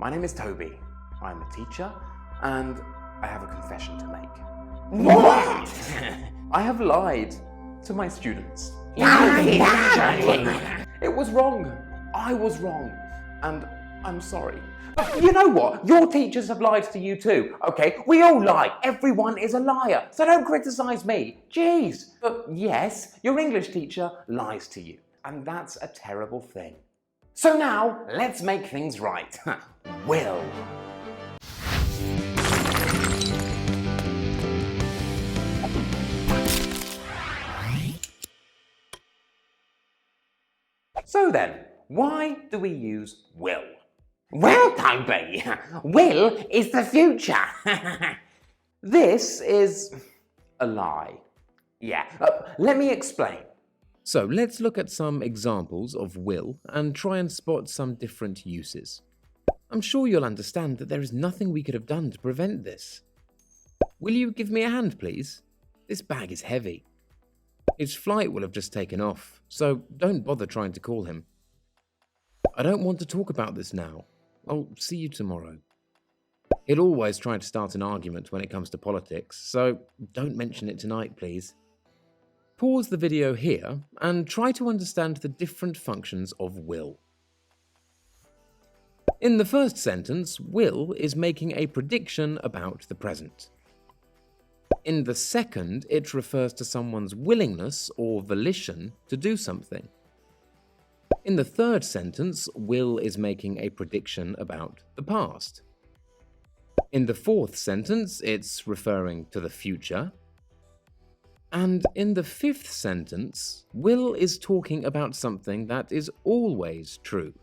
My name is Toby. I'm a teacher and I have a confession to make. What? I have lied to my students. It was wrong. I was wrong. And I'm sorry. But you know what? Your teachers have lied to you too, okay? We all lie. Everyone is a liar. So don't criticize me. Jeez. But yes, your English teacher lies to you. And that's a terrible thing. So now, let's make things right. Will. So then, why do we use will? Well, Toby, will is the future. This is a lie. Yeah, let me explain. So let's look at some examples of will and try and spot some different uses. I'm sure you'll understand that there is nothing we could have done to prevent this. Will you give me a hand, please? This bag is heavy. His flight will have just taken off, so don't bother trying to call him. I don't want to talk about this now. I'll see you tomorrow. He'll always try to start an argument when it comes to politics, so don't mention it tonight, please. Pause the video here and try to understand the different functions of will. In the first sentence, will is making a prediction about the present. In the second, it refers to someone's willingness or volition to do something. In the third sentence, will is making a prediction about the past. In the fourth sentence, it's referring to the future. And in the fifth sentence, will is talking about something that is always true.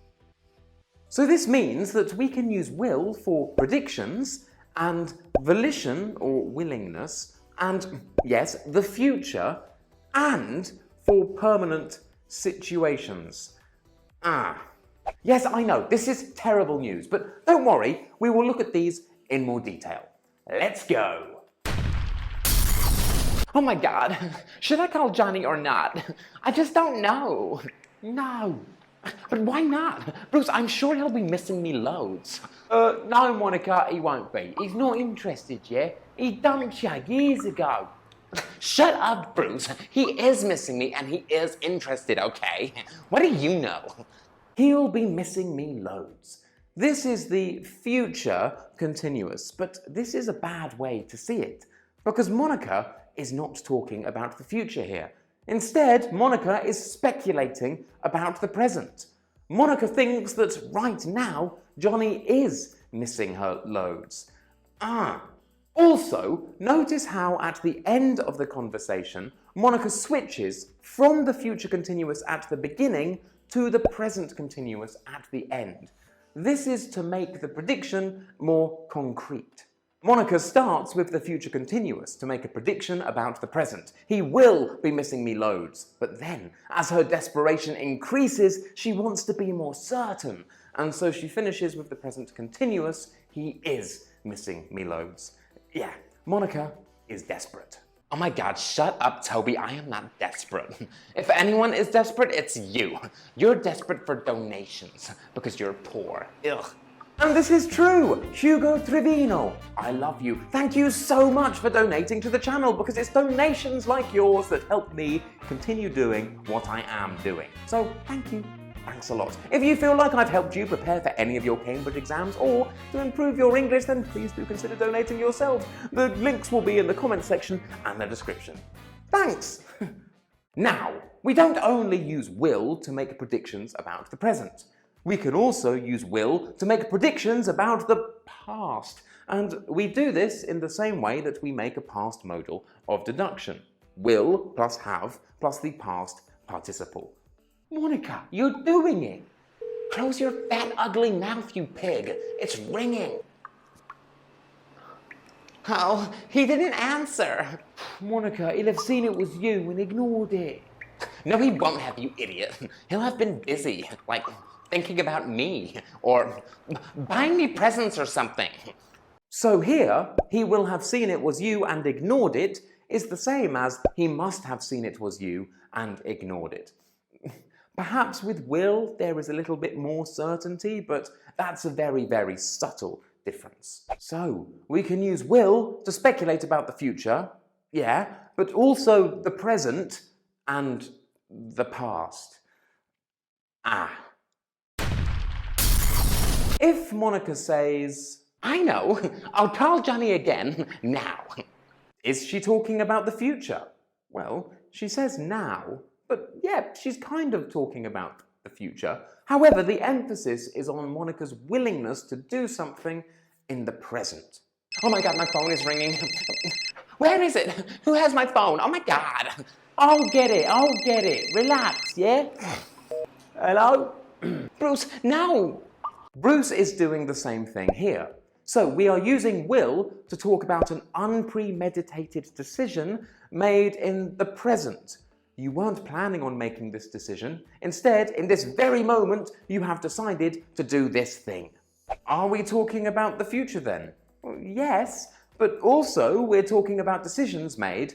So this means that we can use will for predictions and volition or willingness and, yes, the future and for permanent situations. Yes, I know, this is terrible news, but don't worry, we will look at these in more detail. Let's go! Oh my God, should I call Johnny or not? I just don't know. No. But why not? Bruce, I'm sure he'll be missing me loads. No, Monica, he won't be. He's not interested yet. He dumped you years ago. Shut up, Bruce. He is missing me and he is interested, okay? What do you know? He'll be missing me loads. This is the future continuous, but this is a bad way to see it because Monica is not talking about the future here. Instead, Monica is speculating about the present. Monica thinks that right now, Johnny is missing her loads. Also, notice how at the end of the conversation, Monica switches from the future continuous at the beginning to the present continuous at the end. This is to make the prediction more concrete. Monica starts with the future continuous to make a prediction about the present. He will be missing me loads. But then, as her desperation increases, she wants to be more certain. And so she finishes with the present continuous. He is missing me loads. Yeah, Monica is desperate. Oh my God, shut up, Toby. I am not desperate. If anyone is desperate, it's you. You're desperate for donations because you're poor. Ugh. And this is true! Hugo Trevino, I love you. Thank you so much for donating to the channel because it's donations like yours that help me continue doing what I am doing. So thank you. Thanks a lot. If you feel like I've helped you prepare for any of your Cambridge exams or to improve your English, then please do consider donating yourselves. The links will be in the comments section and the description. Thanks! Now, we don't only use will to make predictions about the present. We can also use will to make predictions about the past. And we do this in the same way that we make a past modal of deduction. Will plus have plus the past participle. Monica, you're doing it! Close your fat, ugly mouth, you pig. It's ringing. Oh, he didn't answer. Monica, he'll have seen it was you and ignored it. No, he won't have, you idiot. He'll have been busy, like thinking about me or buying me presents or something. So here, he will have seen it was you and ignored it is the same as he must have seen it was you and ignored it. Perhaps with will, there is a little bit more certainty, but that's a very, very subtle difference. So, we can use will to speculate about the future, yeah, but also the present and the past. If Monica says, I know, I'll call Johnny again now. is she talking about the future? Well, she says now, but yeah, she's kind of talking about the future. However, the emphasis is on Monica's willingness to do something in the present. Oh my God, my phone is ringing. Where is it? Who has my phone? Oh my God. I'll get it. Relax, yeah? Hello? Bruce, no. Bruce is doing the same thing here. So we are using will to talk about an unpremeditated decision made in the present. You weren't planning on making this decision. Instead, in this very moment, you have decided to do this thing. Are we talking about the future then? Well, yes, but also we're talking about decisions made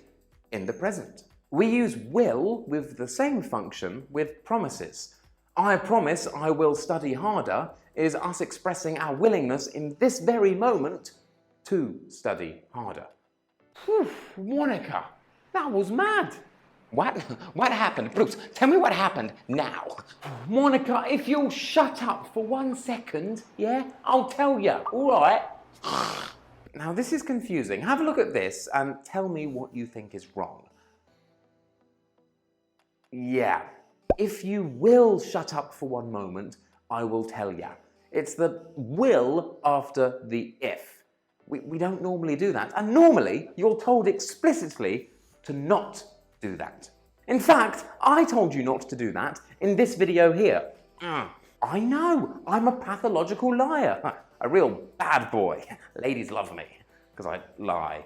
in the present. We use will with the same function with promises. I promise I will study harder is us expressing our willingness in this very moment to study harder. Whew, Monica, that was mad. What happened? Bruce, tell me what happened now. Monica, if you'll shut up for 1 second, yeah, I'll tell you, all right? Now this is confusing. Have a look at this and tell me what you think is wrong. Yeah, if you will shut up for 1 moment, I will tell you. It's the will after the if. We don't normally do that. And normally, you're told explicitly to not do that. In fact, I told you not to do that in this video here. I know, I'm a pathological liar. A real bad boy. Ladies love me, because I lie.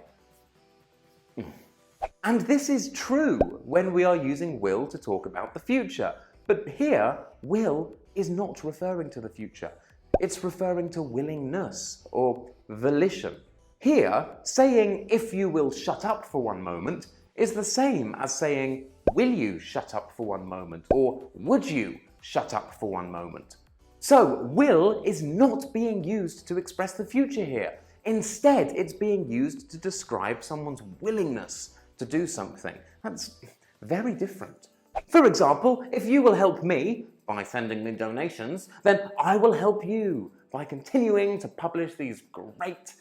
And this is true when we are using will to talk about the future. But here, will is not referring to the future. It's referring to willingness or volition. Here, saying if you will shut up for 1 moment is the same as saying will you shut up for 1 moment or would you shut up for 1 moment. So will is not being used to express the future here. Instead, it's being used to describe someone's willingness to do something. That's very different. For example, if you will help me by sending me donations, then I will help you by continuing to publish these great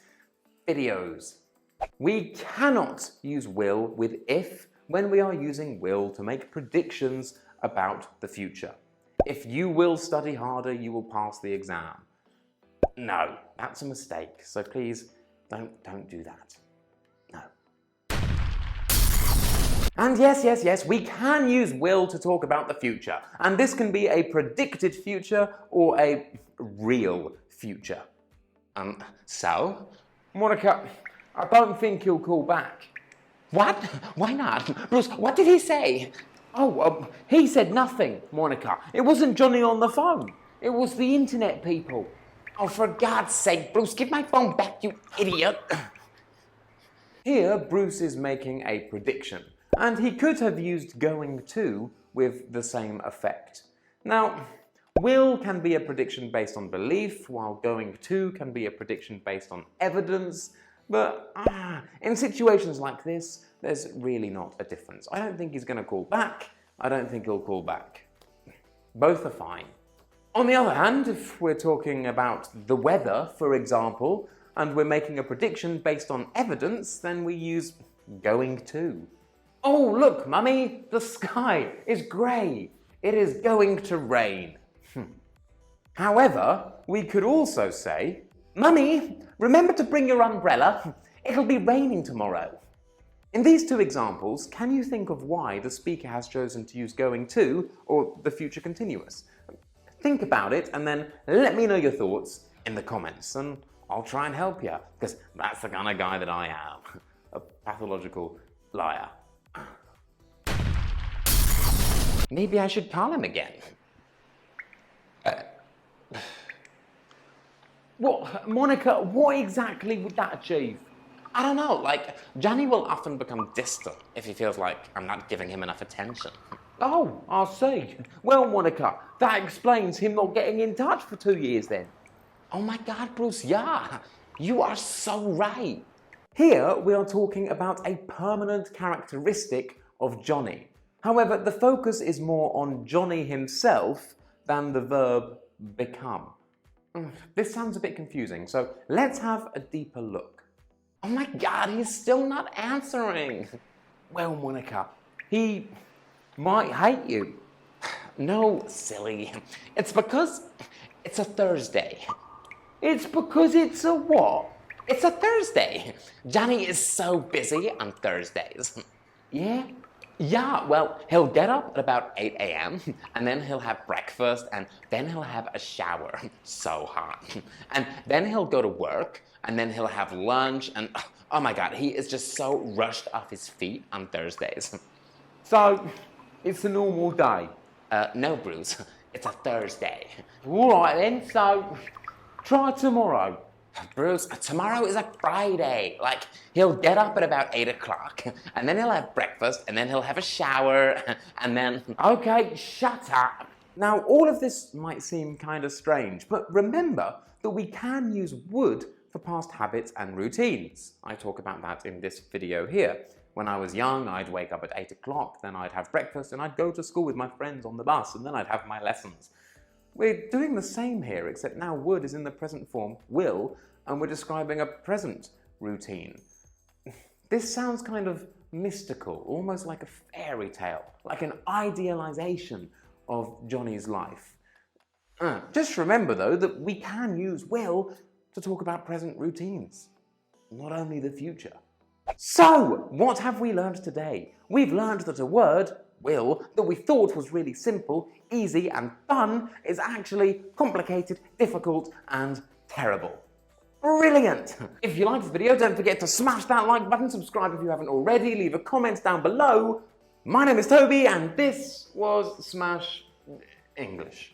videos. We cannot use will with if when we are using will to make predictions about the future. If you will study harder, you will pass the exam. No, that's a mistake, so please don't do that. No. And yes, we can use will to talk about the future. And this can be a predicted future or a real future. So? Monica, I don't think he'll call back. What? Why not? Bruce, what did he say? Oh, he said nothing, Monica. It wasn't Johnny on the phone. It was the internet people. Oh, for God's sake, Bruce, give my phone back, you idiot. Here, Bruce is making a prediction. And he could have used going to with the same effect. Now, will can be a prediction based on belief, while going to can be a prediction based on evidence. But in situations like this, there's really not a difference. I don't think he's going to call back. I don't think he'll call back. Both are fine. On the other hand, if we're talking about the weather, for example, and we're making a prediction based on evidence, then we use going to. Oh, look, Mummy, the sky is grey. It is going to rain. However, we could also say, Mummy, remember to bring your umbrella. It'll be raining tomorrow. In these two examples, can you think of why the speaker has chosen to use going to or the future continuous? Think about it and then let me know your thoughts in the comments and I'll try and help you, because that's the kind of guy that I am, a pathological liar. Maybe I should call him again. What, Monica, what exactly would that achieve? I don't know, like, Johnny will often become distant if he feels like I'm not giving him enough attention. Oh, I see. Well, Monica, that explains him not getting in touch for 2 years then. Oh my God, Bruce, yeah, you are so right. Here we are talking about a permanent characteristic of Johnny. However, the focus is more on Johnny himself than the verb become. This sounds a bit confusing, so let's have a deeper look. Oh my God, he's still not answering. Well, Monica, he might hate you. No, silly. It's because it's a Thursday. It's because it's a what? It's a Thursday. Johnny is so busy on Thursdays. Yeah? Yeah, well, he'll get up at about 8 a.m. and then he'll have breakfast and then he'll have a shower. So hot. And then he'll go to work and then he'll have lunch and oh my God, he is just so rushed off his feet on Thursdays. So, it's a normal day. No, Bruce, it's a Thursday. Alright then, so try tomorrow. Bruce, tomorrow is a Friday. Like, he'll get up at about 8 o'clock, and then he'll have breakfast, and then he'll have a shower, and then... Okay, shut up. Now, all of this might seem kind of strange, but remember that we can use would for past habits and routines. I talk about that in this video here. When I was young, I'd wake up at 8 o'clock, then I'd have breakfast, and I'd go to school with my friends on the bus, and then I'd have my lessons. We're doing the same here, except now would is in the present form, will, and we're describing a present routine. This sounds kind of mystical, almost like a fairy tale, like an idealization of Johnny's life. Just remember, though, that we can use will to talk about present routines, not only the future. So, what have we learned today? We've learned that a word, will, that we thought was really simple, easy and fun is actually complicated, difficult and terrible. Brilliant! If you liked this video, don't forget to smash that like button, subscribe if you haven't already, leave a comment down below. My name is Toby and this was Smash English.